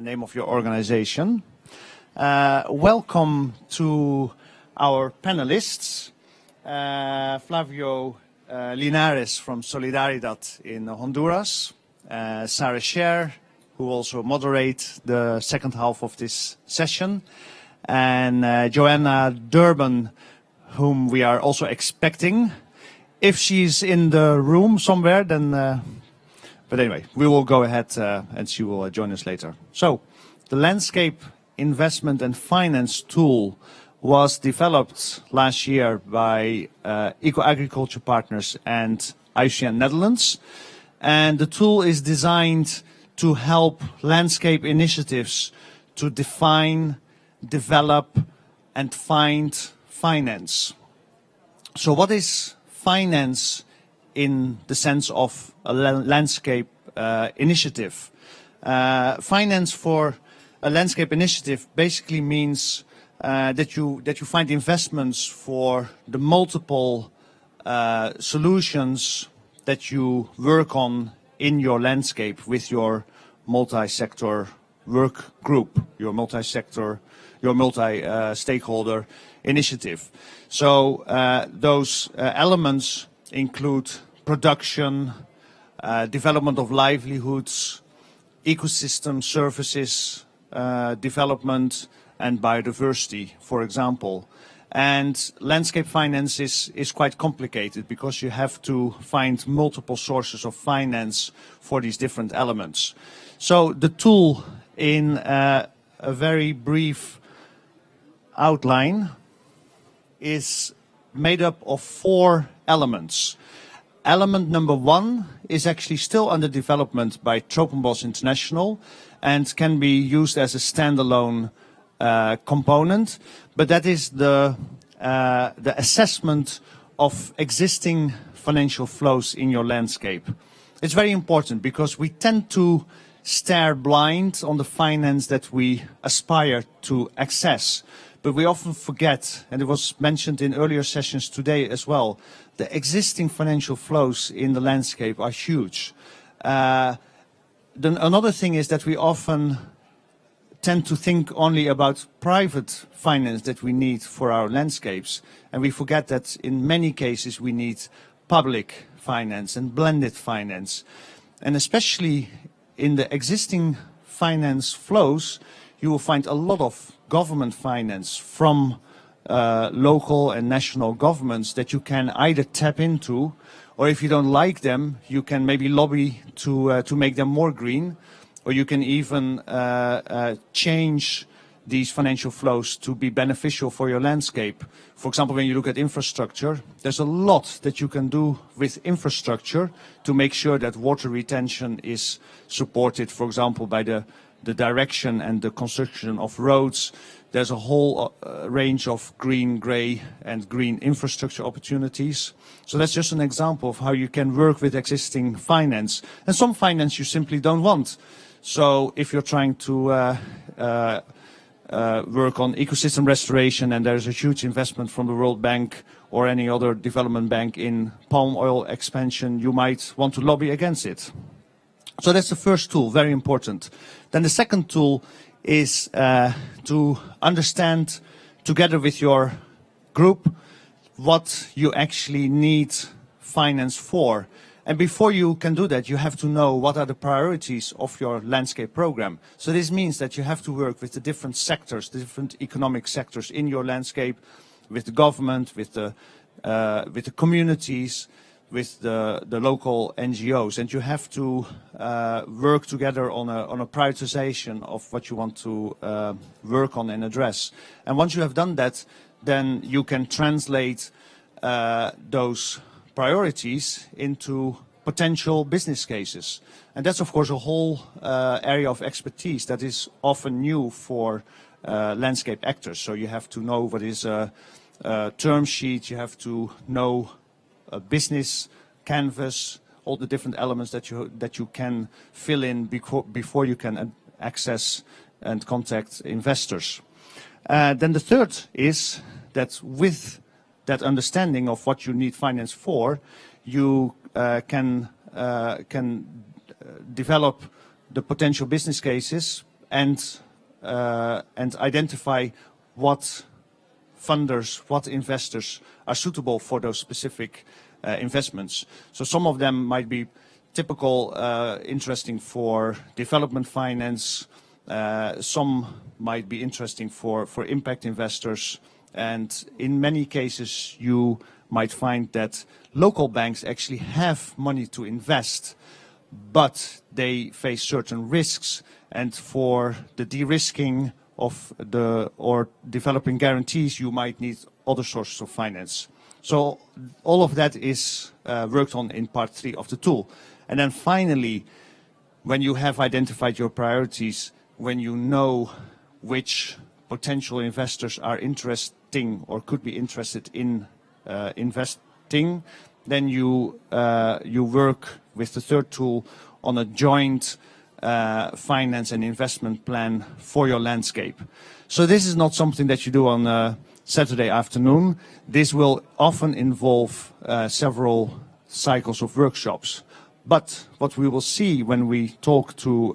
the name of your organization. Welcome to our panelists, Flavio Linares from Solidaridad in Honduras, Sarah Scher, who will also moderate the second half of this session, and Joanna Durban, whom we are also expecting. If she's in the room somewhere, then, but anyway, we will go ahead and she will join us later. So, the Landscape Investment and Finance tool was developed last year by Eco-Agriculture Partners and IUCN Netherlands. And the tool is designed to help landscape initiatives to define, develop, and find finance. So what is finance in the sense of a landscape initiative? Finance for a landscape initiative basically means that you find investments for the multiple solutions that you work on in your landscape with your multi-sector work group, your multi-stakeholder initiative. So those elements include production, development of livelihoods, ecosystem services, development, and biodiversity, for example. And landscape finance is quite complicated because you have to find multiple sources of finance for these different elements. So the tool, in a very brief outline, is made up of 4 elements. Element number 1 is actually still under development by Tropenbos International and can be used as a standalone component, but that is the assessment of existing financial flows in your landscape. It's very important because we tend to stare blind on the finance that we aspire to access, but we often forget, and it was mentioned in earlier sessions today as well, the existing financial flows in the landscape are huge. Then another thing is that we often tend to think only about private finance that we need for our landscapes, and we forget that in many cases we need public finance and blended finance. And especially in the existing finance flows, you will find a lot of government finance from local and national governments that you can either tap into, or if you don't like them, you can maybe lobby to make them more green, or you can even change these financial flows to be beneficial for your landscape. For example, when you look at infrastructure, there's a lot that you can do with infrastructure to make sure that water retention is supported, for example, by the direction and the construction of roads. There's a whole range of green, grey and green infrastructure opportunities. So that's just an example of how you can work with existing finance. And some finance you simply don't want. So if you're trying to work on ecosystem restoration and there's a huge investment from the World Bank or any other development bank in palm oil expansion, you might want to lobby against it. So that's the first tool, very important. Then the second tool is to understand together with your group what you actually need finance for. And before you can do that, you have to know what are the priorities of your landscape program. So this means that you have to work with the different sectors, the different economic sectors in your landscape, with the government, with the communities, with the local NGOs, and you have to work together on a prioritization of what you want to work on and address. And once you have done that, then you can translate those priorities into potential business cases. And that's, of course, a whole area of expertise that is often new for landscape actors. So you have to know what is a term sheet, you have to know a business canvas, all the different elements that you can fill in before you can access and contact investors. Then the third is that with that understanding of what you need finance for, you can develop the potential business cases and identify what funders, what investors are suitable for those specific investments. So some of them might be typical, interesting for development finance. Some might be interesting for impact investors. And in many cases, you might find that local banks actually have money to invest, but they face certain risks. And for the de-risking of or developing guarantees, you might need other sources of finance. So all of that is worked on in part 3 of the tool. And then finally, when you have identified your priorities, when you know which potential investors are interesting or could be interested in investing, then you work with the third tool on a joint finance and investment plan for your landscape. So this is not something that you do on a Saturday afternoon. This will often involve several cycles of workshops. But what we will see when we talk to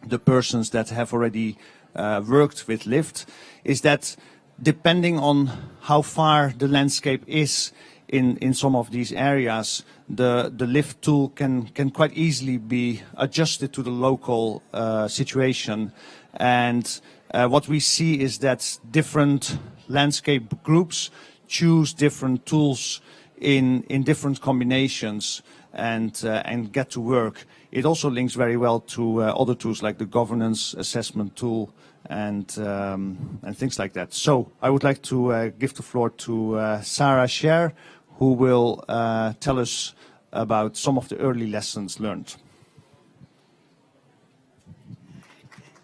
the persons that have already worked with LIFT is that depending on how far the landscape is in some of these areas, the LIFT tool can quite easily be adjusted to the local situation. And what we see is that different landscape groups choose different tools in different combinations and get to work. It also links very well to other tools like the governance assessment tool and things like that. So I would like to give the floor to Sarah Scher, who will tell us about some of the early lessons learned.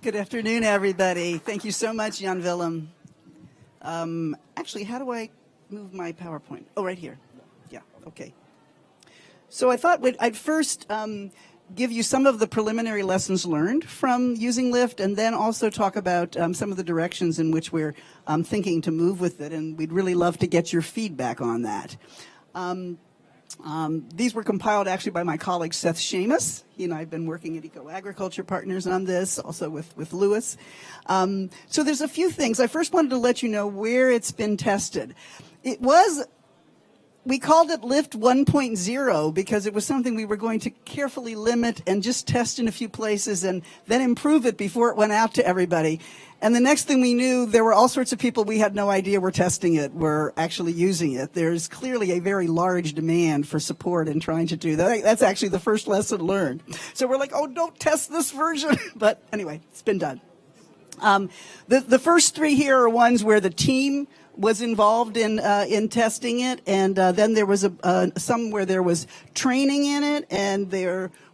Good afternoon, everybody. Thank you so much, Jan Willem. Actually, how do I move my PowerPoint? Oh, right here. Yeah, okay. So I thought I'd first give you some of the preliminary lessons learned from using LIFT, and then also talk about some of the directions in which we're thinking to move with it, and we'd really love to get your feedback on that. These were compiled actually by my colleague Seth Seamus. He and I have been working at Eco Agriculture Partners on this, also with Lewis. So there's a few things. I first wanted to let you know where it's been tested. We called it LIFT 1.0 because it was something we were going to carefully limit and just test in a few places and then improve it before it went out to everybody. And the next thing we knew, there were all sorts of people we had no idea were testing it, were actually using it. There's clearly a very large demand for support in trying to do that. That's actually the first lesson learned. So we're like, oh, don't test this version. But anyway, it's been done. The first 3 here are ones where the team was involved in testing it, and then there was some where there was training in it, and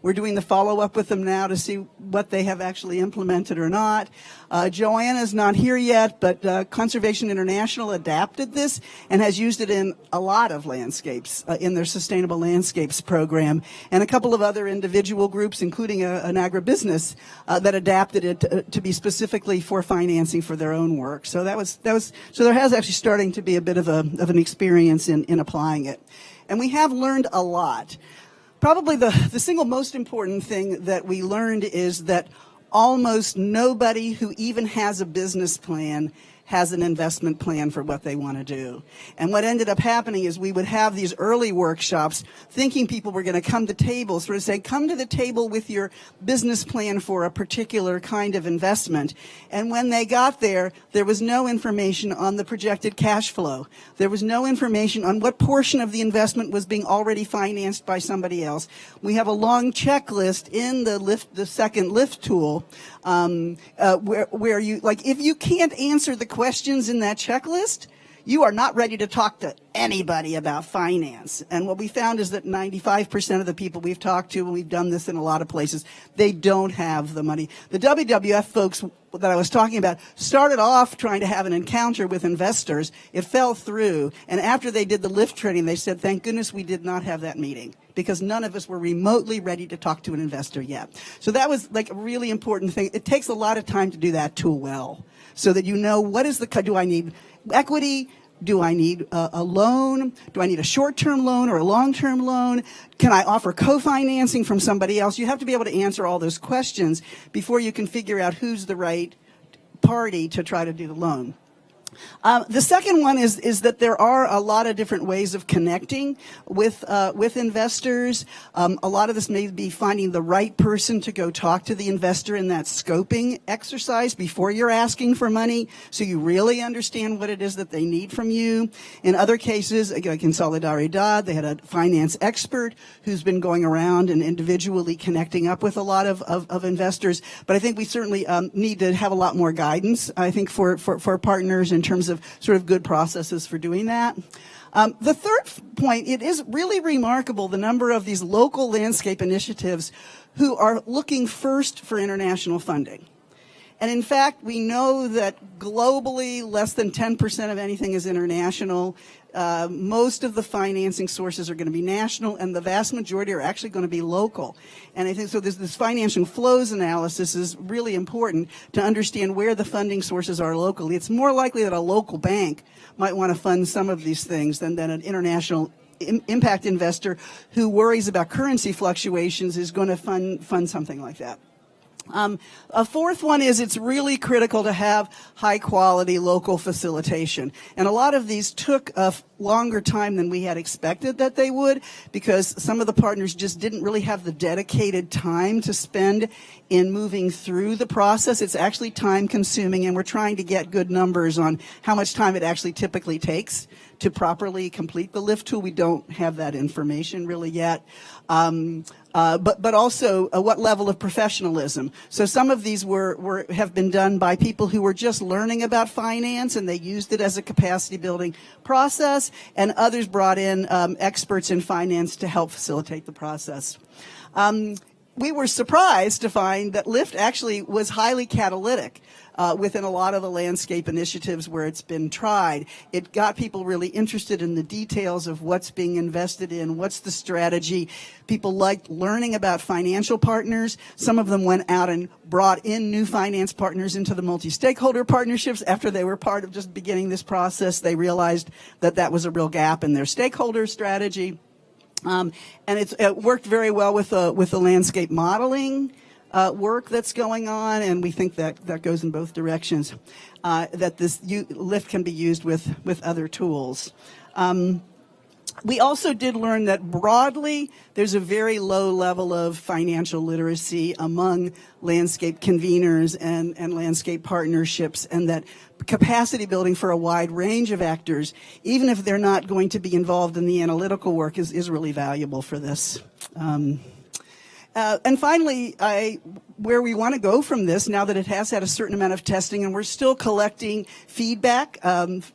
we're doing the follow-up with them now to see what they have actually implemented or not. Joanna's not here yet, but Conservation International adapted this and has used it in a lot of landscapes in their Sustainable Landscapes program, and a couple of other individual groups, including an agribusiness that adapted it to be specifically for financing for their own work. So so there has actually starting to be a bit of an experience in applying it, and we have learned a lot. Probably the single most important thing that we learned is that almost nobody who even has a business plan has an investment plan for what they want to do. And what ended up happening is we would have these early workshops thinking people were going to come to tables, sort of say, come to the table with your business plan for a particular kind of investment. And when they got there, there was no information on the projected cash flow. There was no information on what portion of the investment was being already financed by somebody else. We have a long checklist in the second LIFT tool where you, like, if you can't answer the questions in that checklist, you are not ready to talk to anybody about finance. And what we found is that 95% of the people we've talked to, and we've done this in a lot of places, they don't have the money. The WWF folks that I was talking about started off trying to have an encounter with investors. It fell through. And after they did the LIFT training, they said, thank goodness we did not have that meeting, because none of us were remotely ready to talk to an investor yet. So that was like a really important thing. It takes a lot of time to do that tool well, so that you know what is do I need equity, Do I need a loan? Do I need a short-term loan or a long-term loan? Can I offer co-financing from somebody else? You have to be able to answer all those questions before you can figure out who's the right party to try to do the loan. The second one is that there are a lot of different ways of connecting with investors. A lot of this may be finding the right person to go talk to the investor in that scoping exercise before you're asking for money, so you really understand what it is that they need from you. In other cases, like in Solidaridad, they had a finance expert who's been going around and individually connecting up with a lot of investors. But I think we certainly need to have a lot more guidance, I think, for partners in terms of sort of good processes for doing that. The third point, it is really remarkable the number of these local landscape initiatives who are looking first for international funding. And in fact, we know that globally, less than 10% of anything is international. Most of the financing sources are going to be national, and the vast majority are actually going to be local. And I think so this financial flows analysis is really important to understand where the funding sources are locally. It's more likely that a local bank might want to fund some of these things than an international impact investor who worries about currency fluctuations is going to fund something like that. A fourth one is it's really critical to have high quality local facilitation. And a lot of these took a longer time than we had expected that they would, because some of the partners just didn't really have the dedicated time to spend in moving through the process. It's actually time consuming, and we're trying to get good numbers on how much time it actually typically takes to properly complete the lift tool. We don't have that information really yet. But also what level of professionalism. So some of these have been done by people who were just learning about finance, and they used it as a capacity building process, and others brought in experts in finance to help facilitate the process. We were surprised to find that LIFT actually was highly catalytic within a lot of the landscape initiatives where it's been tried. It got people really interested in the details of what's being invested in, what's the strategy. People liked learning about financial partners. Some of them went out and brought in new finance partners into the multi-stakeholder partnerships. After they were part of just beginning this process, they realized that that was a real gap in their stakeholder strategy. And it worked very well with the landscape modeling work that's going on, and we think that goes in both directions, that this LIFT can be used with other tools. We also did learn that broadly there's a very low level of financial literacy among landscape conveners and landscape partnerships, and that capacity building for a wide range of actors, even if they're not going to be involved in the analytical work, is really valuable for this. And finally, where we want to go from this, now that it has had a certain amount of testing, and we're still collecting feedback.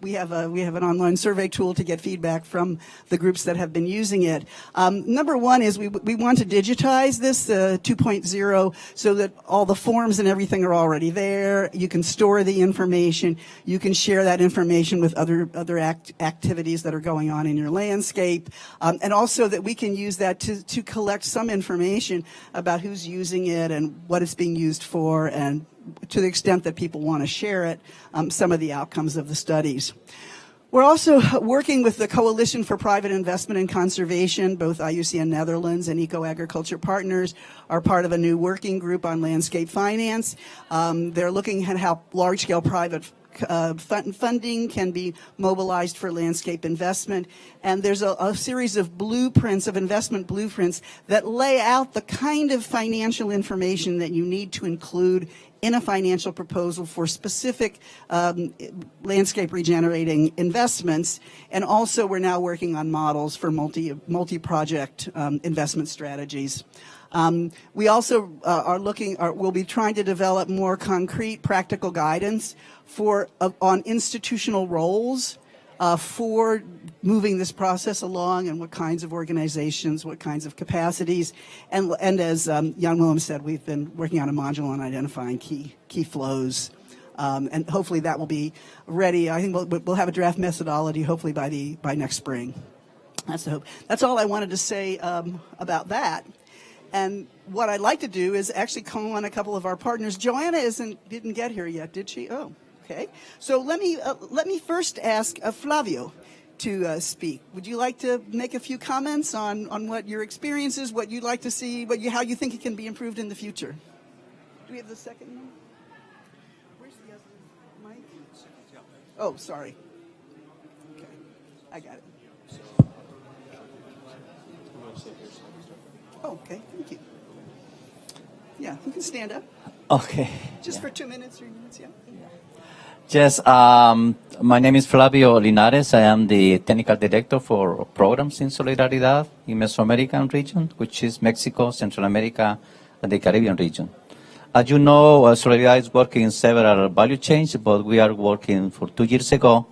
We have an online survey tool to get feedback from the groups that have been using it. Number one is we want to digitize this 2.0 so that all the forms and everything are already there. You can store the information. You can share that information with other activities that are going on in your landscape, and also that we can use that to collect some information about who's using it and what it's being used for, and to the extent that people want to share it, some of the outcomes of the studies. We're also working with the Coalition for Private Investment and Conservation. Both IUCN Netherlands and Eco-Agriculture Partners are part of a new working group on landscape finance. They're looking at how large-scale private funding can be mobilized for landscape investment. And there's a series of blueprints, of investment blueprints, that lay out the kind of financial information that you need to include in a financial proposal for specific landscape regenerating investments. And also we're now working on models for multi-project investment strategies. We also we'll be trying to develop more concrete practical guidance on institutional roles for moving this process along, and what kinds of organizations, what kinds of capacities. And as Jan Willem said, we've been working on a module on identifying key flows. And hopefully that will be ready. I think we'll have a draft methodology hopefully by next spring. That's the hope. That's all I wanted to say about that. And what I'd like to do is actually call on a couple of our partners. Joanna didn't get here yet, did she? Oh, Okay, so let me first ask Flavio to speak. Would you like to make a few comments on what your experience is, what you'd like to see, how you think it can be improved in the future? Do we have the second one? Where's the other mic? Oh, sorry. Okay, I got it. Oh, okay, thank you. Yeah, who can stand up? Okay. Just for 2 minutes, 3 minutes, yeah. Yes, my name is Flavio Linares. I am the technical director for programs in Solidaridad in Mesoamerican region, which is Mexico, Central America, and the Caribbean region. As you know, Solidaridad is working in several value chains, but we are working for 2 years ago,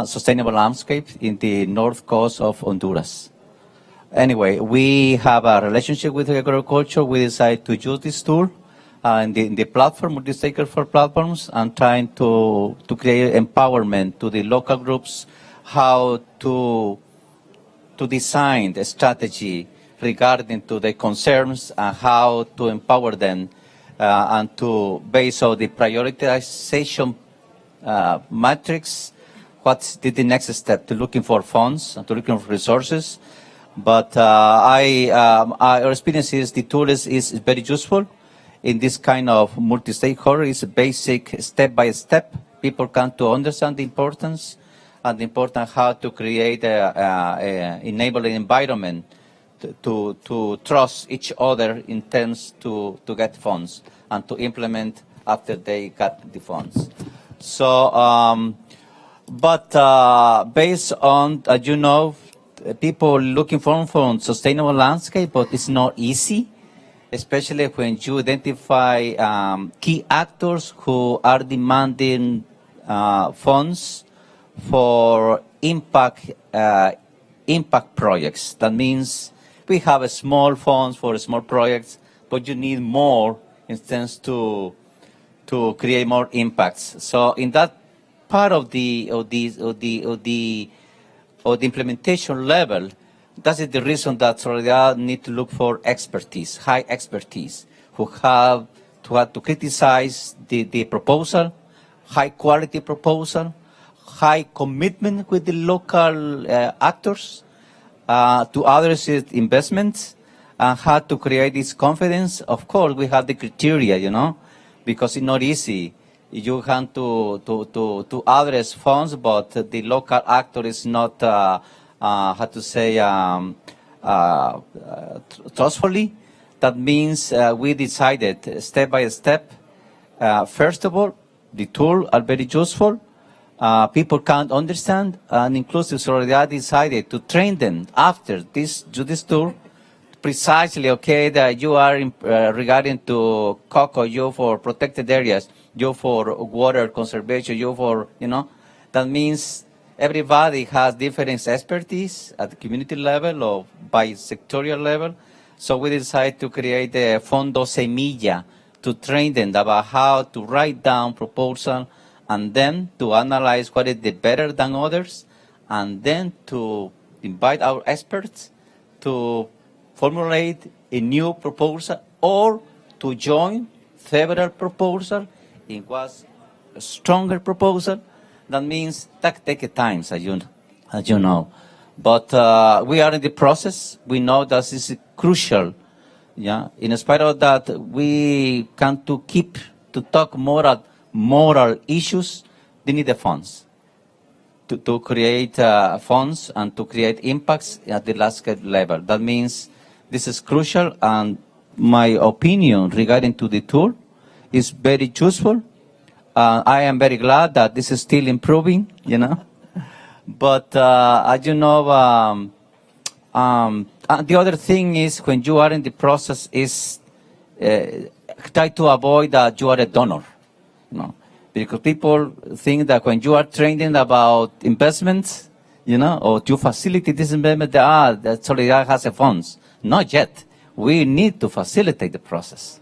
sustainable landscape in the north coast of Honduras. Anyway, we have a relationship with agriculture. We decided to use this tool in the platform, multi-stakeholder platforms, and trying to create empowerment to the local groups, how to design the strategy regarding to the concerns and how to empower them and to base on the prioritization matrix. What's the next step to looking for funds and to looking for resources? But our experience is the tool is very useful in this kind of multi-stakeholder. It's a basic step-by-step. People come to understand the importance and the importance how to create a enabling environment to trust each other in terms to get funds and to implement after they got the funds. So, based on, you know, people looking for sustainable landscape, but it's not easy, especially when you identify key actors who are demanding funds for impact projects. That means we have a small funds for small projects, but you need more in terms to create more impacts. So in that part of the implementation level, that is the reason that Solidaridad need to look for expertise, high expertise, who have to criticize the proposal, high quality proposal, high commitment with the local actors to address investments, and how to create this confidence. Of course, we have the criteria, you know, because it's not easy. You have to address funds, but the local actor is not, how to say, trustfully. That means we decided step by step. First of all, the tools are very useful. People can't understand, and Inclusive Solidaridad decided to train them after this tool. Precisely, okay, that you are regarding to cocoa, you for protected areas, you for water conservation, you for, you know, that means everybody has different expertise at the community level or by sectorial level. So we decided to create the Fondo Semilla to train them about how to write down proposal and then to analyze what is the better than others, and then to invite our experts to formulate a new proposal or to join several proposals in what's a stronger proposal. That means that takes time, as you know. But we are in the process. We know that this is crucial. Yeah. In spite of that, we can to talk more at moral issues. They need the funds to create funds and to create impacts at the landscape level. That means this is crucial, and my opinion regarding to the tool is very useful. I am very glad that this is still improving, you know. But as you know, the other thing is when you are in the process is try to avoid that you are a donor, you know, because people think that when you are training about investments, you know, or to facilitate this investment, that Solidaridad has a funds. Not yet. We need to facilitate the process.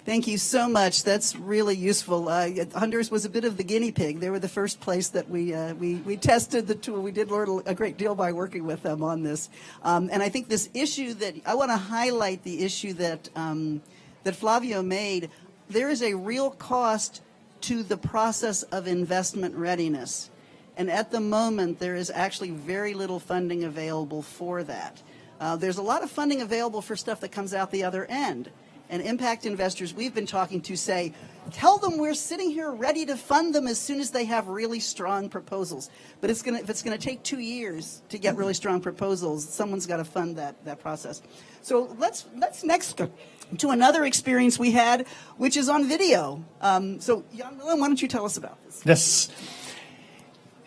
Thank you so much. That's really useful. Honduras was a bit of the guinea pig. They were the first place that we tested the tool. We did learn a great deal by working with them on this. And I think this issue that I want to highlight, the issue that that Flavio made. There is a real cost to the process of investment readiness. And at the moment, there is actually very little funding available for that. There's a lot of funding available for stuff that comes out the other end. And impact investors we've been talking to say, tell them we're sitting here ready to fund them as soon as they have really strong proposals. But if it's going to take 2 years to get really strong proposals, someone's got to fund that process. So let's next go to another experience we had, which is on video. So Jan Willem, why don't you tell us about this? Yes.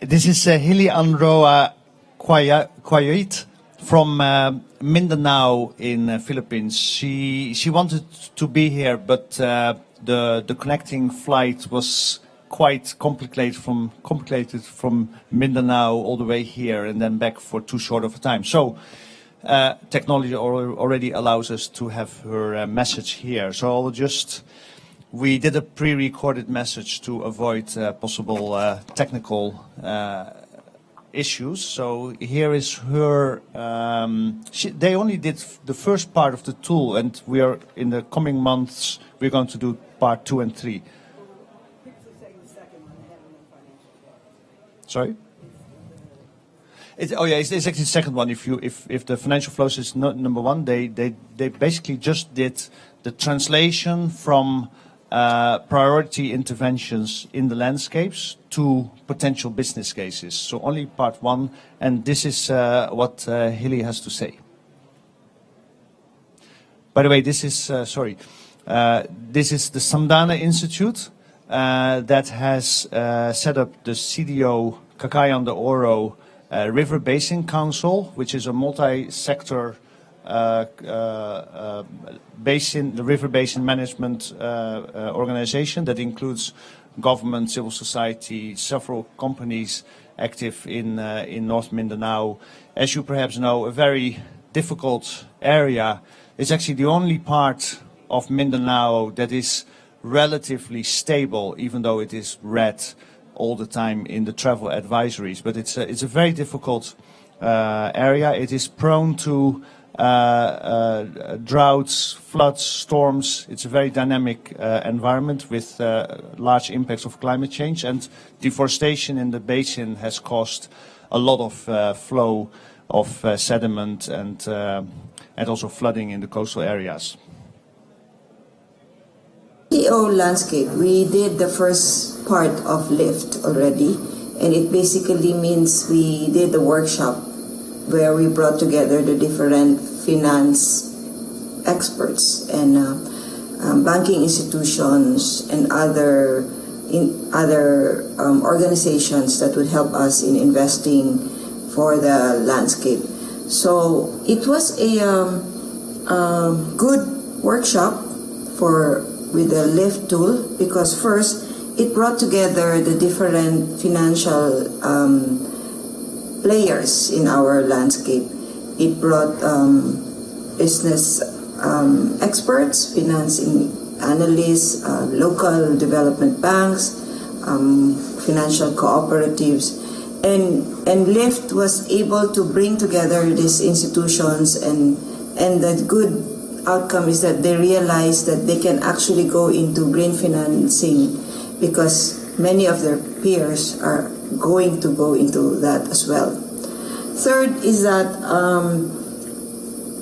This is Hili Androa Quayait from Mindanao in Philippines. She wanted to be here, but the connecting flight was quite complicated from Mindanao all the way here and then back for too short of a time. So technology already allows us to have her message here. So we did a pre-recorded message to avoid possible technical issues. So here is her. They only did the first part of the tool, and we are in the coming months we're going to do part 2 and 3. Sorry. It's actually the second one. If the financial flows is not number one, they basically just did the translation from priority interventions in the landscapes to potential business cases. So only part 1, and this is what Hili has to say. By the way, this is this is the Sandana Institute that has set up the CDO Cagayan de Oro River Basin Council, which is a multi-sector the river basin management organization that includes government, civil society, several companies active in North Mindanao. As you perhaps know, a very difficult area. It's actually the only part of Mindanao that is relatively stable, even though it is red all the time in the travel advisories. But it's a very difficult area. It is prone to droughts, floods, storms. It's a very dynamic environment with large impacts of climate change, and deforestation in the basin has caused a lot of flow of sediment and also flooding in the coastal areas. CEO landscape, we did the first part of LIFT already, and it basically means we did the workshop where we brought together the different finance experts and banking institutions and other organizations that would help us in investing for the landscape. So it was a good workshop with the LIFT tool, because first it brought together the different financial players in our landscape. It brought business experts, financing analysts, local development banks, financial cooperatives, and LIFT was able to bring together these institutions, and the good outcome is that they realize that they can actually go into green financing because many of their peers are going to go into that as well. Third is that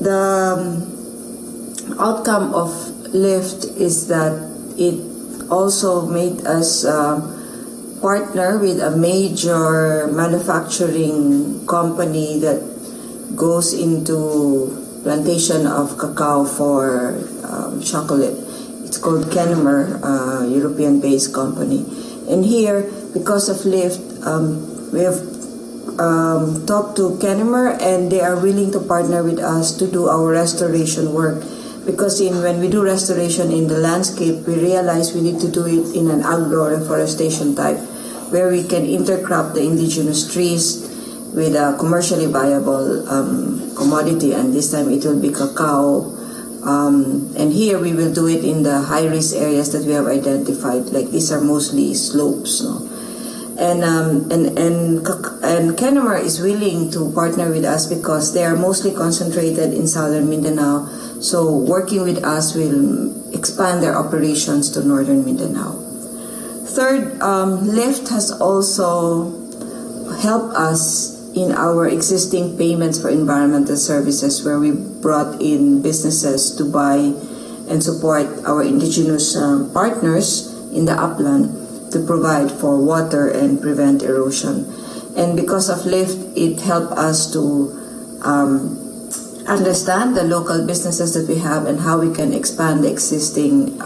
the outcome of LIFT is that it also made us partner with a major manufacturing company that goes into plantation of cacao for chocolate. It's called Kennemer, European-based company. And here, because of LIFT, we have talked to Kennemer, and they are willing to partner with us to do our restoration work. Because when we do restoration in the landscape, we realize we need to do it in an agro-reforestation type, where we can intercrop the indigenous trees with a commercially viable commodity, and this time it will be cacao. And here we will do it in the high-risk areas that we have identified. Like these are mostly slopes, no? And Kennemer is willing to partner with us because they are mostly concentrated in southern Mindanao. So working with us will expand their operations to northern Mindanao. Third, Lyft has also helped us in our existing payments for environmental services, where we brought in businesses to buy and support our indigenous partners in the upland to provide for water and prevent erosion. And because of Lyft, it helped us to understand the local businesses that we have and how we can expand the existing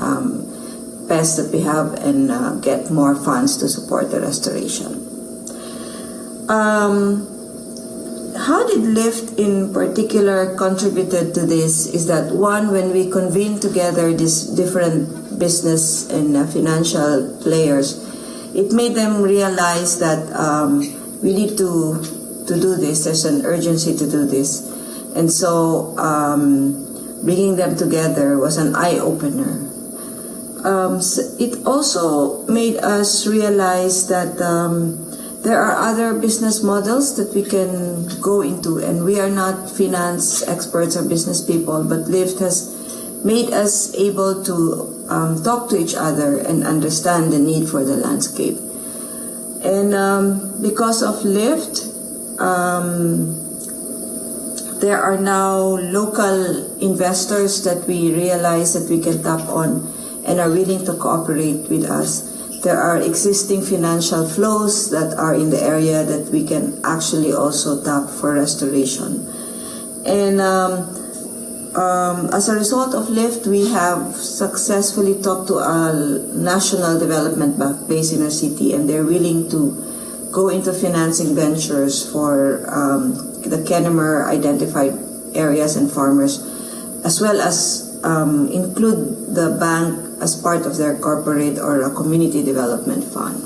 pests that we have and get more funds to support the restoration. How did Lyft in particular contributed to this is that, one, when we convened together these different business and financial players, it made them realize that we need to do this. There's an urgency to do this. And so bringing them together was an eye-opener. It also made us realize that there are other business models that we can go into, and we are not finance experts or business people, but Lyft has made us able to talk to each other and understand the need for the landscape. And because of Lyft, there are now local investors that we realize that we can tap on and are willing to cooperate with us. There are existing financial flows that are in the area that we can actually also tap for restoration. And as a result of Lyft, we have successfully talked to a national development bank based in our city, and they're willing to go into financing ventures for the Kennemer identified areas and farmers, as well as include the bank as part of their corporate or a community development fund.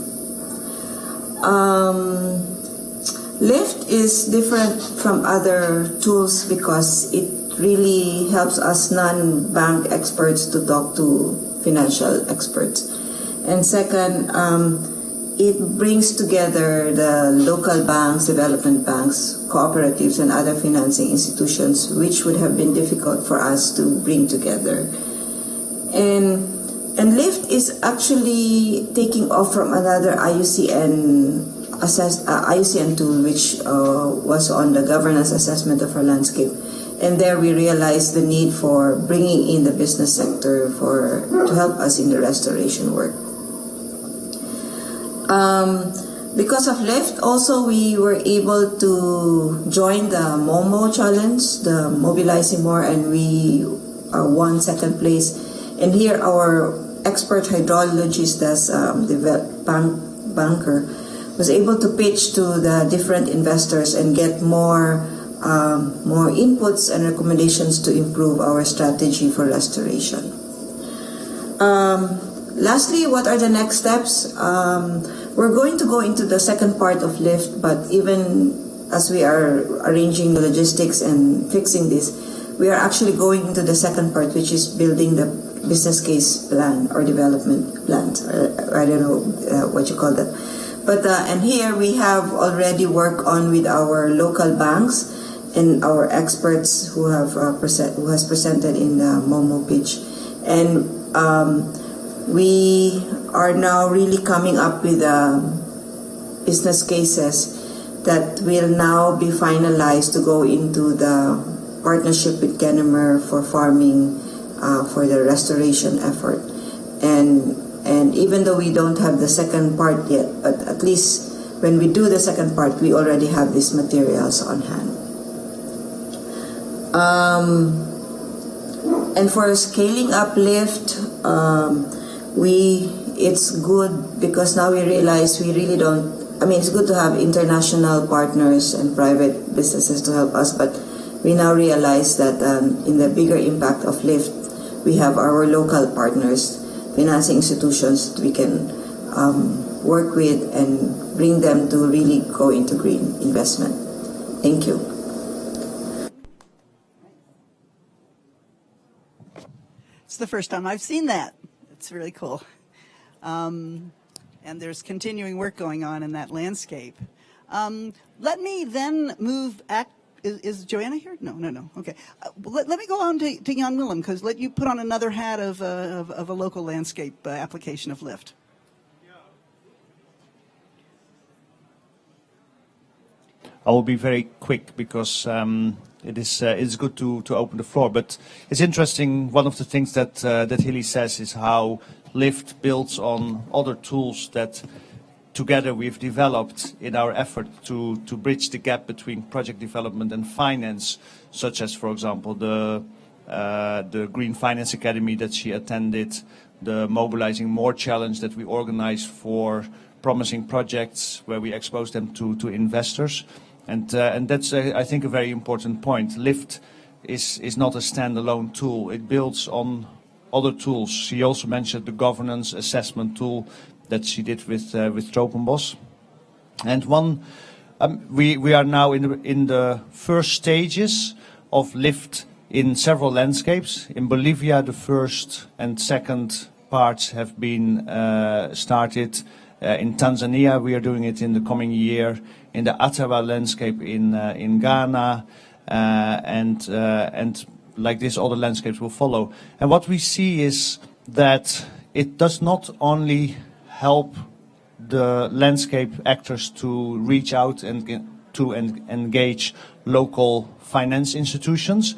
Lyft is different from other tools because it really helps us non-bank experts to talk to financial experts. And second, it brings together the local banks, development banks, cooperatives, and other financing institutions, which would have been difficult for us to bring together. And Lyft is actually taking off from another IUCN tool, which was on the governance assessment of our landscape. And there we realized the need for bringing in the business sector to help us in the restoration work. Because of Lyft, also we were able to join the MOMO challenge, the Mobilizing More, and we won second place. And here our expert hydrologist, as the banker, was able to pitch to the different investors and get more inputs and recommendations to improve our strategy for restoration. Lastly, what are the next steps? We're going to go into the second part of Lyft, but even as we are arranging the logistics and fixing this, we are actually going into the second part, which is building the business case plan or development plan. I don't know what you call that. But and here we have already worked on with our local banks and our experts who has presented in the MOMO pitch, and we are now really coming up with business cases that will now be finalized to go into the partnership with Kennemer for farming for the restoration effort. And even though we don't have the second part yet, but at least when we do the second part, we already have these materials on hand. And for scaling up Lyft, it's good because now we realize we really don't, it's good to have international partners and private businesses to help us, but we now realize that in the bigger impact of Lyft, we have our local partners, financing institutions that we can work with and bring them to really go into green investment. Thank you. It's the first time I've seen that. It's really cool. And there's continuing work going on in that landscape. Let me then move at, is Joanna here? No. Okay. Let me go on to Jan Willem, because let you put on another hat of a local landscape application of Lyft. Yeah, I will be very quick because it's good to open the floor. But it's interesting. One of the things that Hilly says is how LIFT builds on other tools that together we've developed in our effort to bridge the gap between project development and finance, such as, for example, the Green Finance Academy that she attended, the Mobilizing More challenge that we organized for promising projects where we expose them to investors. And that's, I think, a very important point. LIFT is not a standalone tool. It builds on other tools. She also mentioned the governance assessment tool that she did with Tropenbos. And we are now in the first stages of LIFT in several landscapes. In Bolivia, the first and second parts have been started. In Tanzania, we are doing it in the coming year. In the Atawa landscape in Ghana, and like this, other landscapes will follow. And what we see is that it does not only help the landscape actors to reach out and to engage local finance institutions,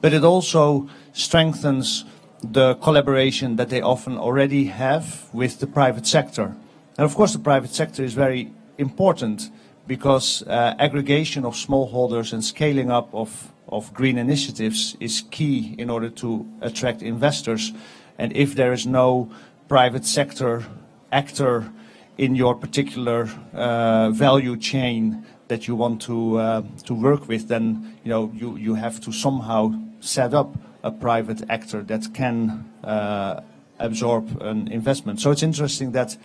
but it also strengthens the collaboration that they often already have with the private sector. And of course, the private sector is very important because aggregation of smallholders and scaling up of green initiatives is key in order to attract investors. And if there is no private sector actor in your particular value chain that you want to work with, then you have to somehow set up a private actor that can absorb an investment. So it's interesting that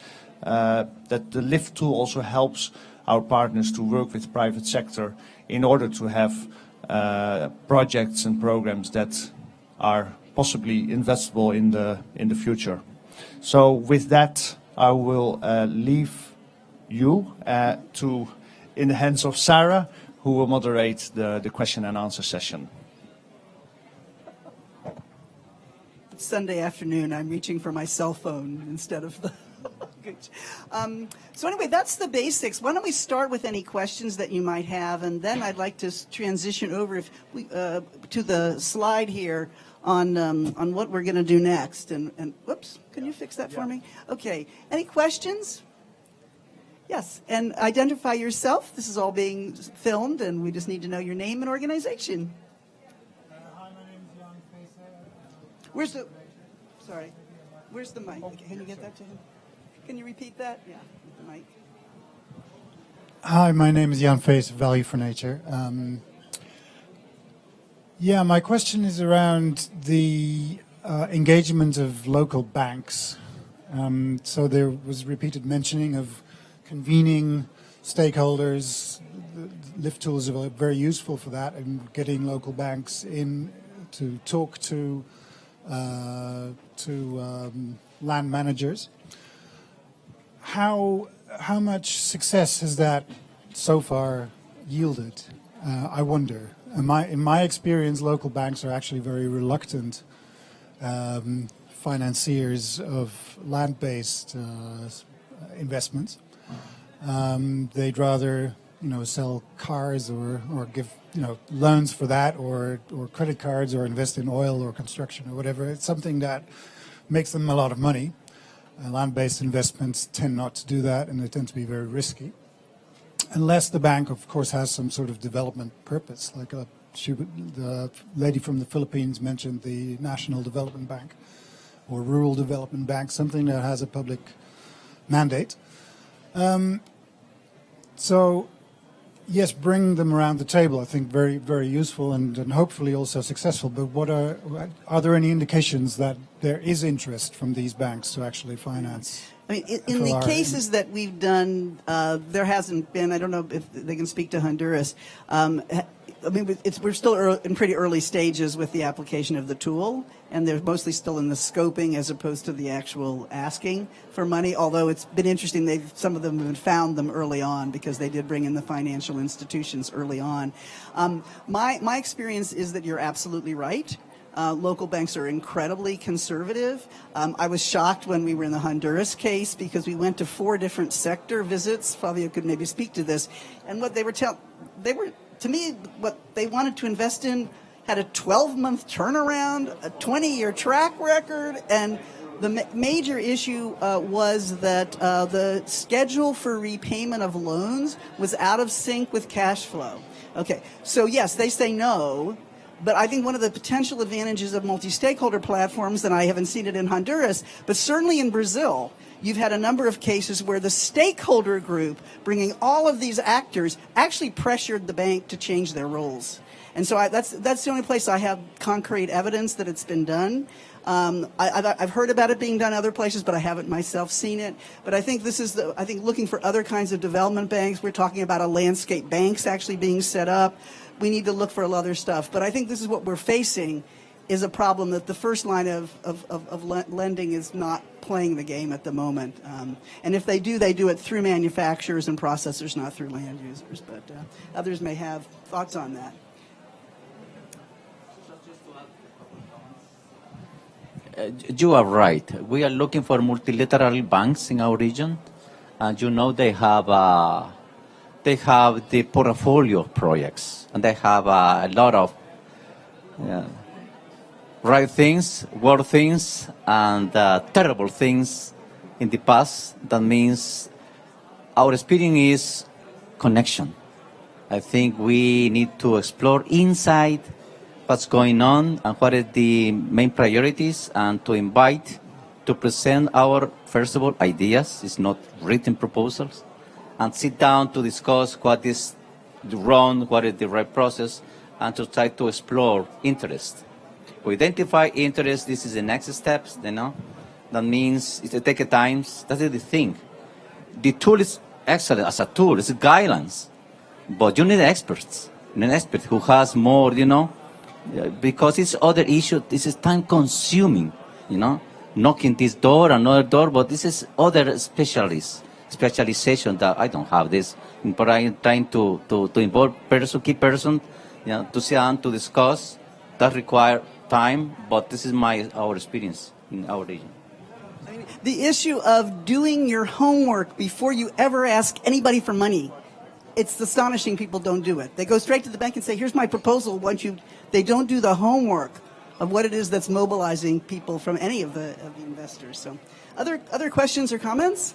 the LIFT tool also helps our partners to work with private sector in order to have projects and programs that are possibly investable in the future. So with that, I will leave you in the hands of Sarah, who will moderate the question and answer session. It's Sunday afternoon. I'm reaching for my cell phone instead of the... So anyway, that's the basics. Why don't we start with any questions that you might have, and then I'd like to transition over to the slide here on what we're going to do next. And whoops, can you fix that for me? Okay. Any questions? Yes. And identify yourself. This is all being filmed, and we just need to know your name and organization. Hi, my name is Jan Facer. Where's the mic? Can you get that to him? Can you repeat that? Yeah, with the mic. Hi, my name is Jan Facer, Value for Nature. My question is around the engagement of local banks. So there was repeated mentioning of convening stakeholders. The LIFT tools are very useful for that, and getting local banks in to talk to land managers. How much success has that so far yielded? I wonder. In my experience, local banks are actually very reluctant financiers of land-based investments. They'd rather sell cars or give loans for that, or credit cards, or invest in oil or construction or whatever. It's something that makes them a lot of money. Land-based investments tend not to do that, and they tend to be very risky. Unless the bank, of course, has some sort of development purpose. Like the lady from the Philippines mentioned the National Development Bank or Rural Development Bank, something that has a public mandate. So, yes, bring them around the table. I think very, very useful and hopefully also successful. But are there any indications that there is interest from these banks to actually finance? I mean, in the cases that we've done, there hasn't been. I don't know if they can speak to Honduras. I mean, we're still in pretty early stages with the application of the tool, and they're mostly still in the scoping as opposed to the actual asking for money, although it's been interesting. Some of them have found them early on because they did bring in the financial institutions early on. My experience is that you're absolutely right. Local banks are incredibly conservative. I was shocked when we were in the Honduras case because we went to 4 different sector visits. Fabio could maybe speak to this. And what they were to me, what they wanted to invest in had a 12-month turnaround, a 20-year track record, and the major issue was that the schedule for repayment of loans was out of sync with cash flow. Okay, so yes, they say no, but I think one of the potential advantages of multi-stakeholder platforms, and I haven't seen it in Honduras, but certainly in Brazil, you've had a number of cases where the stakeholder group, bringing all of these actors, actually pressured the bank to change their roles. And so that's the only place I have concrete evidence that it's been done. I've heard about it being done other places, but I haven't myself seen it. But I think this is I think looking for other kinds of development banks. We're talking about a landscape banks actually being set up. We need to look for other stuff. But I think this is what we're facing is a problem that the first line of lending is not playing the game at the moment. And if they do it through manufacturers and processors, not through land users. But others may have thoughts on that. You are right. We are looking for multilateral banks in our region, and they have the portfolio of projects, and they have a lot of right things, worse things, and terrible things in the past. That means our experience is connection. I think we need to explore inside what's going on and what are the main priorities, and to invite to present our, first of all, ideas. It's not written proposals, and sit down to discuss what is wrong, what is the right process, and to try to explore interest. We identify interest. This is the next steps. That means it takes time. That is the thing. The tool is excellent as a tool. It's guidelines, but you need experts. You need an expert who has more, because it's other issue. This is time consuming, knocking this door, another door, but this is other specialization that I don't have this. But I'm trying to involve key person, to sit down to discuss. That require time, but this is our experience in our region. The issue of doing your homework before you ever ask anybody for money. It's astonishing people don't do it. They go straight to the bank and say, here's my proposal. They don't do the homework of what it is that's mobilizing people from any of the investors. So other questions or comments?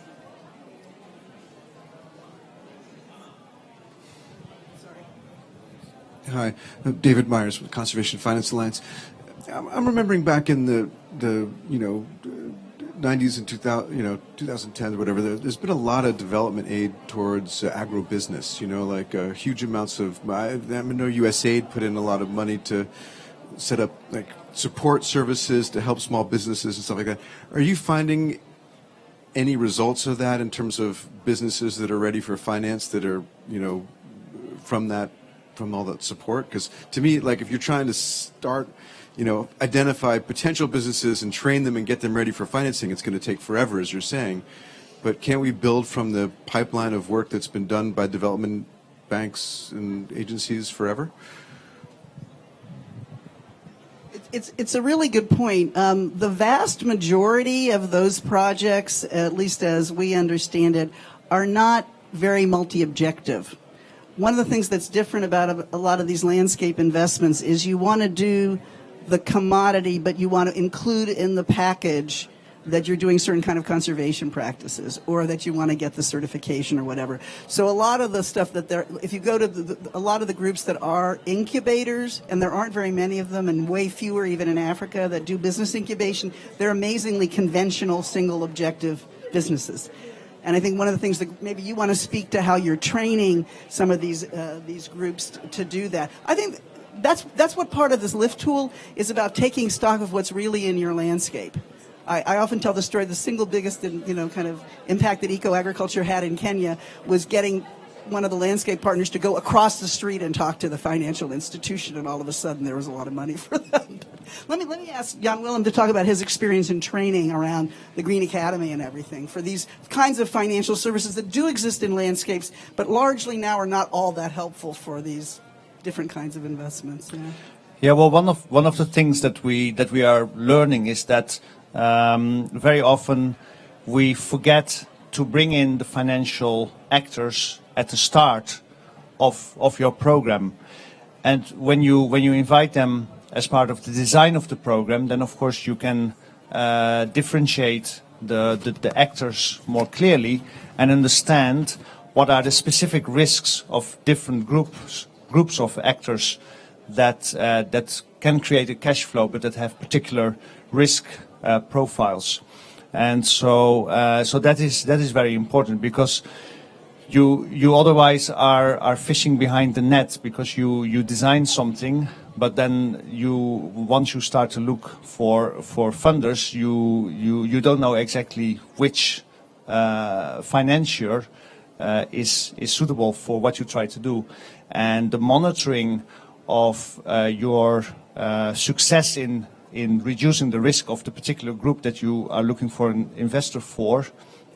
Hi, David Myers with Conservation Finance Alliance. I'm remembering back in the 90s and 2010 or whatever, there's been a lot of development aid towards agribusiness, like huge amounts of, I know USAID put in a lot of money to set up like support services to help small businesses and stuff like that. Are you finding any results of that in terms of businesses that are ready for finance that are, from all that support? Because to me, like if you're trying to start, identify potential businesses and train them and get them ready for financing, it's going to take forever, as you're saying. But can't we build from the pipeline of work that's been done by development banks and agencies forever? It's a really good point. The vast majority of those projects, at least as we understand it, are not very multi-objective. One of the things that's different about a lot of these landscape investments is you want to do the commodity, but you want to include in the package that you're doing certain kind of conservation practices, or that you want to get the certification or whatever. So a lot of the stuff if you go to a lot of the groups that are incubators, and there aren't very many of them, and way fewer even in Africa, that do business incubation, they're amazingly conventional, single objective businesses. And I think one of the things that maybe you want to speak to how you're training some of these groups to do that. I think that's what part of this LIFT tool is about, taking stock of what's really in your landscape. I often tell the story, the single biggest kind of impact that eco-agriculture had in Kenya was getting one of the landscape partners to go across the street and talk to the financial institution, and all of a sudden there was a lot of money for them. Let me ask Jan Willem to talk about his experience in training around the Green Academy and everything for these kinds of financial services that do exist in landscapes, but largely now are not all that helpful for these different kinds of investments. Yeah. Yeah, well, one of the things that we are learning is that very often we forget to bring in the financial actors at the start of your program, and when you invite them as part of the design of the program, then of course you can differentiate the actors more clearly and understand what are the specific risks of different groups of actors that can create a cash flow, but that have particular risk profiles. And so that is very important, because you otherwise are fishing behind the net, because you design something, but then once you start to look for funders, you don't know exactly which financier is suitable for what you try to do. And the monitoring of your success in reducing the risk of the particular group that you are looking for an investor for,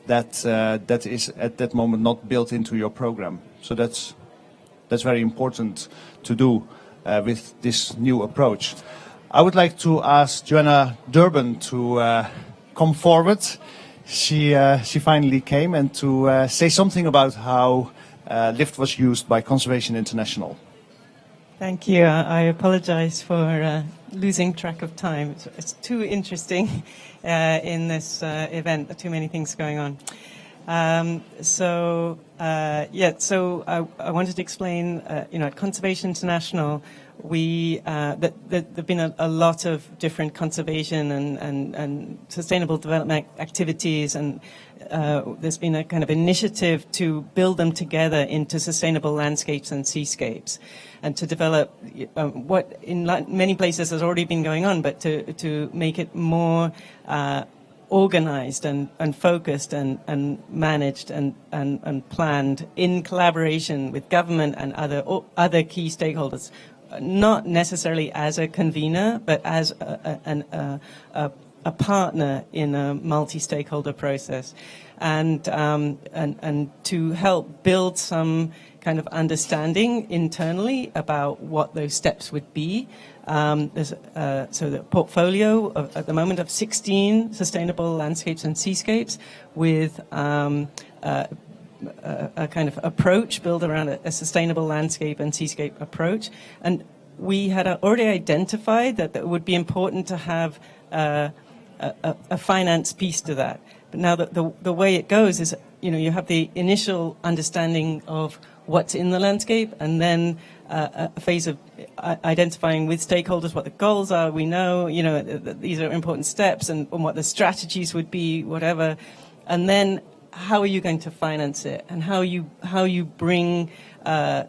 that is at that moment not built into your program. So that's very important to do with this new approach. I would like to ask Joanna Durban to come forward. She finally came, and to say something about how LIFT was used by Conservation International. Thank you. I apologize for losing track of time. It's too interesting in this event. Too many things going on. So I wanted to explain, at Conservation International, there've been a lot of different conservation and sustainable development activities, and there's been a kind of initiative to build them together into sustainable landscapes and seascapes, and to develop what in many places has already been going on, but to make it more organized and focused and managed and planned in collaboration with government and other key stakeholders. Not necessarily as a convener, but as a partner in a multi-stakeholder process, and to help build some kind of understanding internally about what those steps would be. There's the portfolio at the moment of 16 sustainable landscapes and seascapes with a kind of approach built around a sustainable landscape and seascape approach. And we had already identified that it would be important to have a finance piece to that. But now the way it goes is, you have the initial understanding of what's in the landscape, and then a phase of identifying with stakeholders what the goals are. We know, these are important steps, and what the strategies would be, whatever. And then how are you going to finance it, and how you bring, how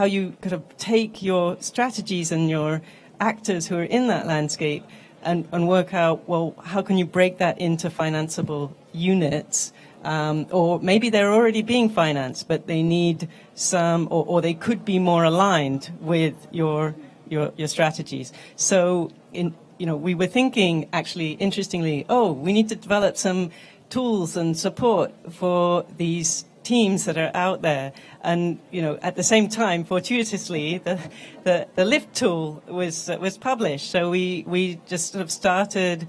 you kind of take your strategies and your actors who are in that landscape and work out, well, how can you break that into financeable units? Or maybe they're already being financed, but they need some, or they could be more aligned with your strategies. So we were thinking, actually, interestingly, we need to develop some tools and support for these teams that are out there. And at the same time, fortuitously, the LIFT tool was published. So we just sort of started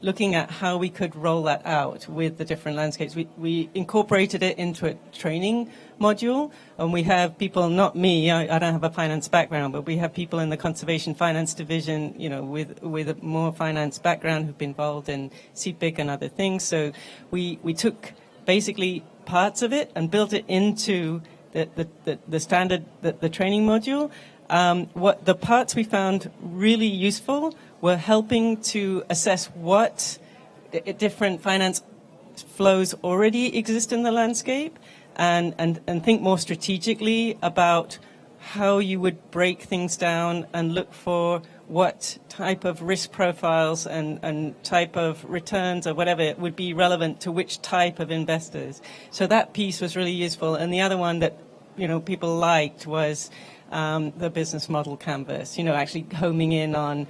looking at how we could roll that out with the different landscapes. We incorporated it into a training module, and we have people, not me, I don't have a finance background, but we have people in the Conservation Finance Division, with a more finance background who've been involved in CPIC and other things. So we took basically parts of it and built it into the standard, the training module. What the parts we found really useful were helping to assess what different finance flows already exist in the landscape, and think more strategically about how you would break things down and look for what type of risk profiles and type of returns or whatever would be relevant to which type of investors. So that piece was really useful. And the other one that people liked was the business model canvas, actually homing in on,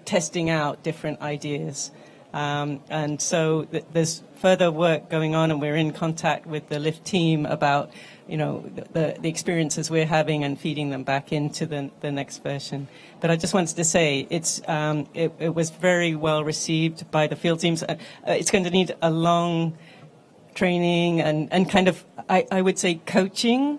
testing out different ideas. And so there's further work going on, and we're in contact with the LIFT team about, the experiences we're having and feeding them back into the next version. But I just wanted to say it was very well received by the field teams. It's going to need a long training and kind of, I would say, coaching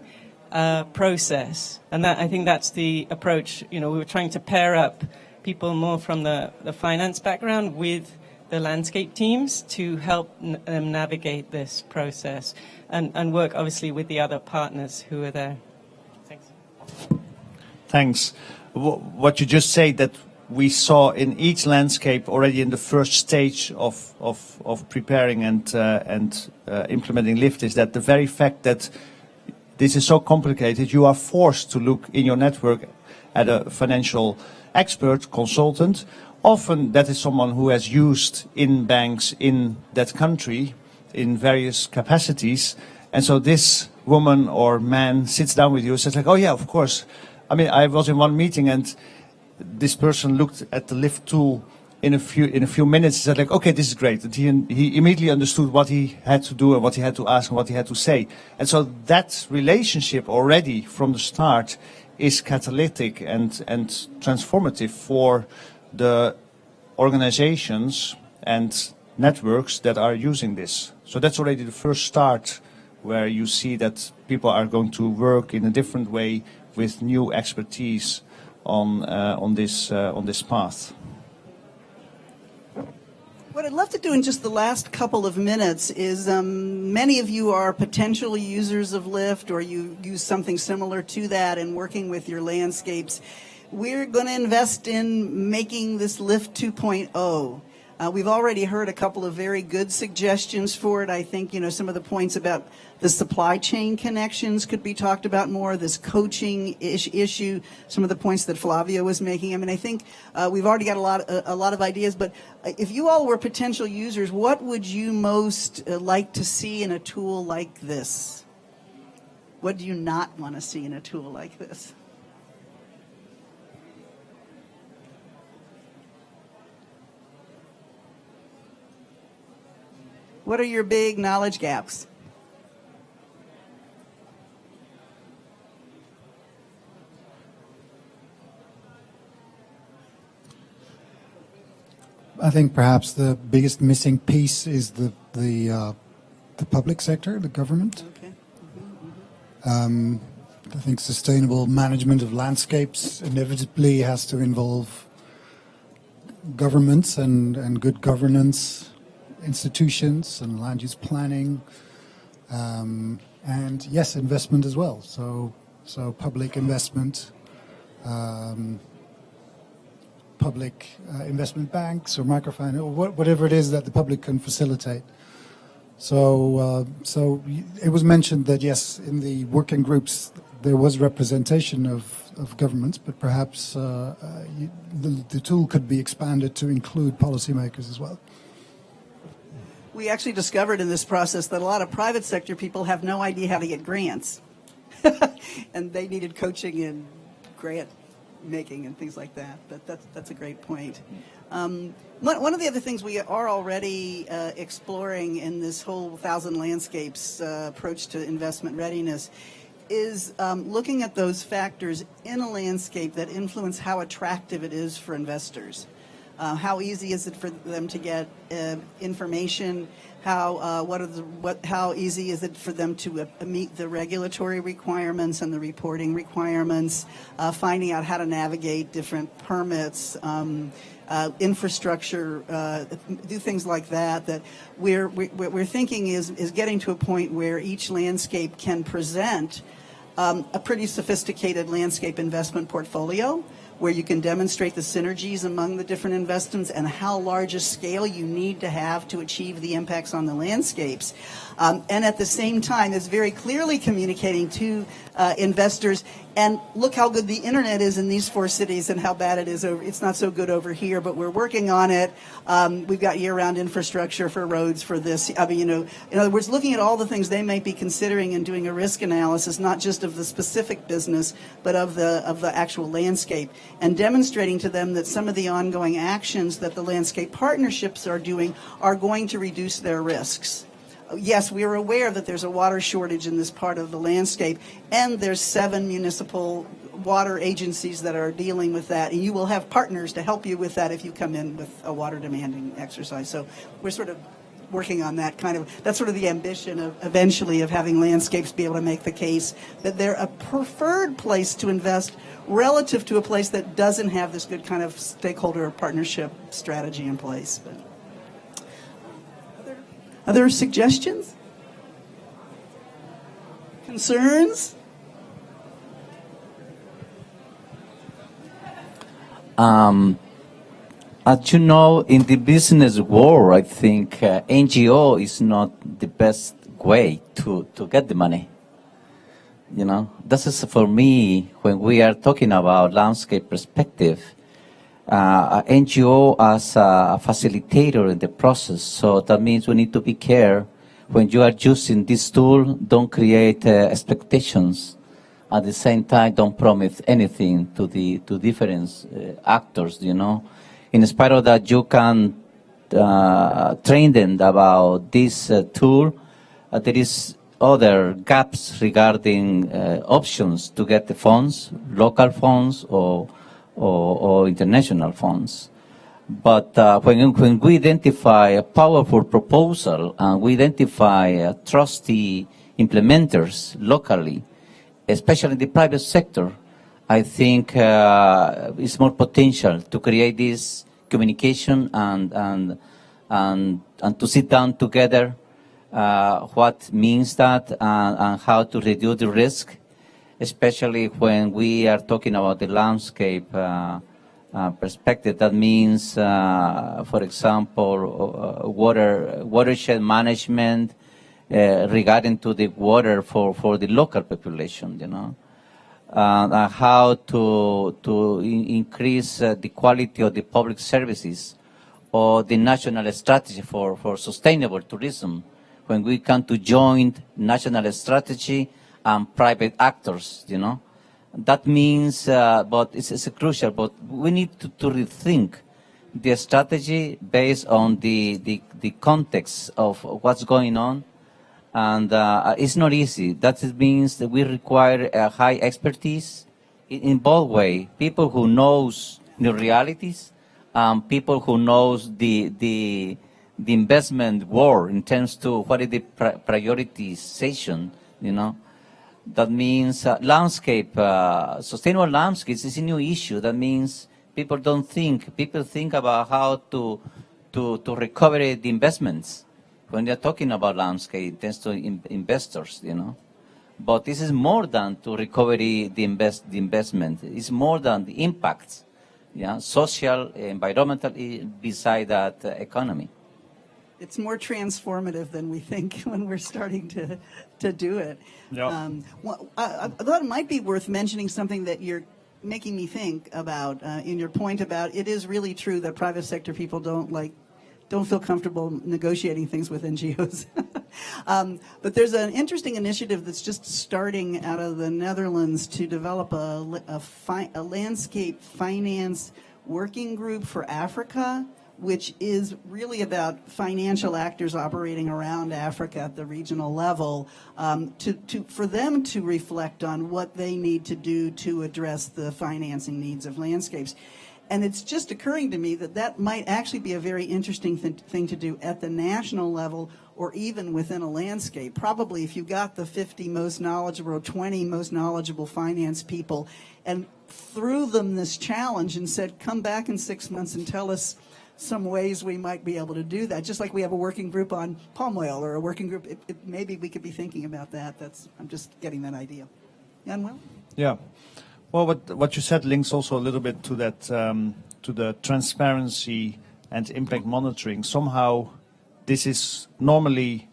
process. And I think that's the approach. We were trying to pair up people more from the finance background with the landscape teams to help them navigate this process and work obviously with the other partners who are there. Thanks. Thanks. What you just said that we saw in each landscape already in the first stage of preparing and implementing LIFT is that the very fact that this is so complicated, you are forced to look in your network at a financial expert, consultant. Often that is someone who has used in banks in that country in various capacities. And so this woman or man sits down with you and says like, oh yeah, of course. I mean, I was in one meeting and this person looked at the LIFT tool in a few minutes. He said like, okay, this is great. And he immediately understood what he had to do and what he had to ask and what he had to say. And so that relationship already from the start is catalytic and transformative for the organizations and networks that are using this. So that's already the first start where you see that people are going to work in a different way with new expertise on this path. What I'd love to do in just the last couple of minutes is many of you are potential users of LIFT, or you use something similar to that in working with your landscapes. We're going to invest in making this LIFT 2.0. We've already heard a couple of very good suggestions for it. I think, some of the points about the supply chain connections could be talked about more, this coaching issue, some of the points that Flavio was making. I mean, I think we've already got a lot of ideas, but if you all were potential users, what would you most like to see in a tool like this? What do you not want to see in a tool like this? What are your big knowledge gaps? I think perhaps the biggest missing piece is the public sector, the government. Okay. I think sustainable management of landscapes inevitably has to involve governments and good governance, institutions and land use planning, and yes, investment as well. So public investment, public investment banks or microfinance, or whatever it is that the public can facilitate. So it was mentioned that yes, in the working groups there was representation of governments, but perhaps the tool could be expanded to include policymakers as well. We actually discovered in this process that a lot of private sector people have no idea how to get grants. And they needed coaching in grant making and things like that. But that's a great point. One of the other things we are already exploring in this whole 1,000 landscapes approach to investment readiness is looking at those factors in a landscape that influence how attractive it is for investors. How easy is it for them to get information? How easy is it for them to meet the regulatory requirements and the reporting requirements? Finding out how to navigate different permits, infrastructure, do things like that. That we're thinking is getting to a point where each landscape can present a pretty sophisticated landscape investment portfolio, where you can demonstrate the synergies among the different investments and how large a scale you need to have to achieve the impacts on the landscapes. And at the same time, it's very clearly communicating to investors, and look how good the internet is in these 4 cities and how bad it is it's not so good over here, but we're working on it. We've got year-round infrastructure for roads for this. I mean, in other words, looking at all the things they might be considering and doing a risk analysis, not just of the specific business, but of the actual landscape. and demonstrating to them that some of the ongoing actions that the landscape partnerships are doing are going to reduce their risks. Yes, we are aware that there's a water shortage in this part of the landscape, and there's 7 municipal water agencies that are dealing with that, and you will have partners to help you with that if you come in with a water demanding exercise. So we're sort of working on that that's sort of the ambition of eventually of having landscapes be able to make the case that they're a preferred place to invest relative to a place that doesn't have this good kind of stakeholder partnership strategy in place. But other suggestions? Concerns? As you know, in the business world, I think NGO is not the best way to get the money. You know, this is for me, when we are talking about landscape perspective, NGO as a facilitator in the process. So that means we need to be careful when you are using this tool, don't create expectations. At the same time, don't promise anything to different actors, you know. In spite of that, you can train them about this tool. There is other gaps regarding options to get the funds, local funds or international funds. But when we identify a powerful proposal and we identify trusty implementers locally, especially in the private sector, I think it's more potential to create this communication and to sit down together what means that and how to reduce the risk, especially when we are talking about the landscape perspective. That means, for example, watershed management regarding to the water for the local population, you know. How to increase the quality of the public services or the national strategy for sustainable tourism when we come to joint national strategy and private actors, you know. That means, but it's crucial, but we need to rethink the strategy based on the context of what's going on. And it's not easy. That means that we require a high expertise in both ways. People who knows the realities, people who knows the investment world in terms to what is the prioritization, you know. That means landscape, sustainable landscapes is a new issue. That means people think about how to recover the investments. When they're talking about landscape, it tends to investors, you know. But this is more than to recover the investment. It's more than the impacts, yeah, social, environmental, beside that economy. It's more transformative than we think when we're starting to do it. Yeah. I thought it might be worth mentioning something that you're making me think about in your point about it is really true that private sector people don't feel comfortable negotiating things with NGOs. But there's an interesting initiative that's just starting out of the Netherlands to develop a landscape finance working group for Africa, which is really about financial actors operating around Africa at the regional level, for them to reflect on what they need to do to address the financing needs of landscapes. And it's just occurring to me that might actually be a very interesting thing to do at the national level or even within a landscape. Probably if you got the 50 most knowledgeable or 20 most knowledgeable finance people and threw them this challenge and said, come back in 6 months and tell us some ways we might be able to do that. Just like we have a working group on palm oil or a working group, maybe we could be thinking about that. I'm just getting that idea. Manuel? Yeah. Well, what you said links also a little bit to that, to the transparency and impact monitoring. Somehow, this is normally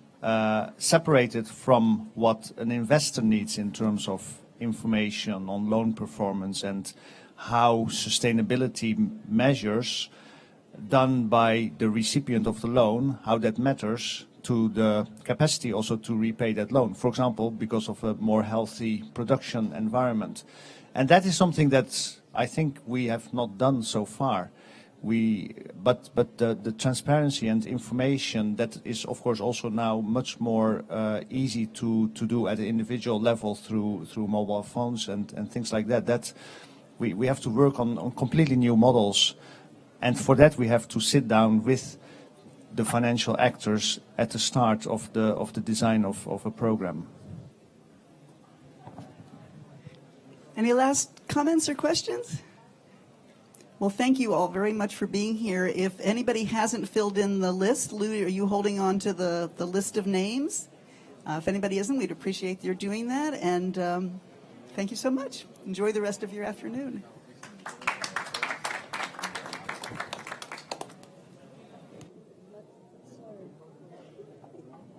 separated from what an investor needs in terms of information on loan performance and how sustainability measures done by the recipient of the loan, how that matters to the capacity also to repay that loan. For example, because of a more healthy production environment. And that is something that I think we have not done so far. But the transparency and information, that is of course also now much more easy to do at an individual level through mobile phones and things like that. We have to work on completely new models, and for that we have to sit down with the financial actors at the start of the design of a program. Any last comments or questions? Well, thank you all very much for being here. If anybody hasn't filled in the list, Lou, are you holding on to the list of names? If anybody isn't, we'd appreciate your doing that. And thank you so much. Enjoy the rest of your afternoon. I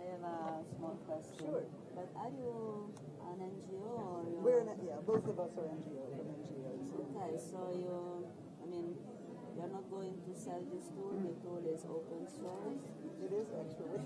have a small question. Sure. But are you an NGO or you? Both of us are NGOs. Okay, so you're not going to sell this tool. The tool is open source. It is actually.